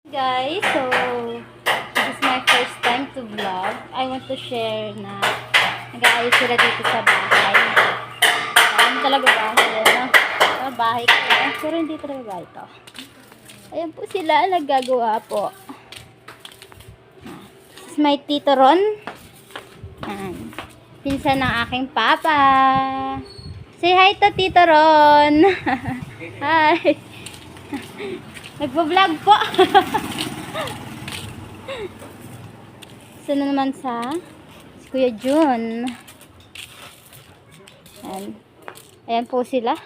Guys, so this is my first time to vlog. I want to share na nag-aayos sila dito sa bahay. Ayan talaga bahay, ano? Bahay ko. Pero hindi talaga bahay ito. Ayan po sila, naggagawa po. This is my Tito Ron. Ayan. Pinsan ng aking papa. Say hi to Tito Ron. Hi. Nagbo-vlog po. Sino naman si Kuya Jun. Ayan. Ayan po sila.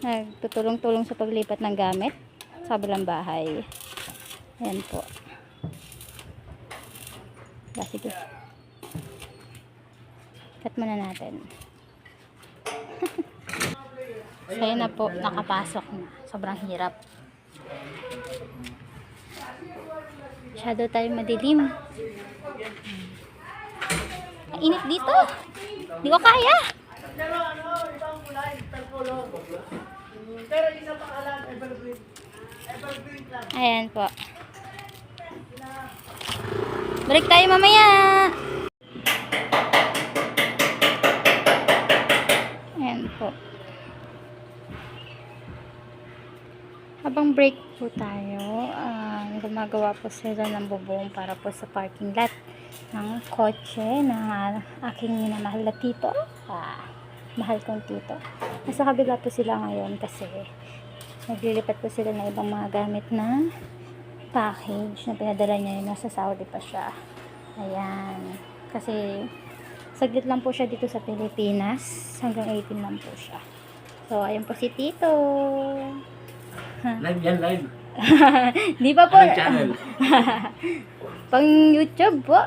Nagtutulong-tulong sa paglipat ng gamit sa kabilang bahay. Ayan po. Sige. Cut muna natin. Kaya na po, nakapasok na. Sobrang hirap. Masyado tayo madilim. Ang init dito. Hindi ko kaya. Ayan po. Balik tayo mamaya. Ayan po. Habang break po tayo, gumagawa po sila ng bubong para po sa parking lot ng kotse ng aking minamahal na tito. Mahal kong tito. Nasa kabila po sila ngayon kasi naglilipat po sila ng ibang mga gamit na package na pinadala niya. Nasa Saudi pa siya. Ayan. Kasi saglit lang po siya dito sa Pilipinas. Hanggang 18 lang po siya. So, ayan po si Tito. Live yan, live. Di ba po? Anong channel? Pang YouTube po.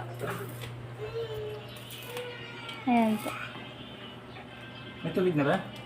Ayan po. May tubig na ba?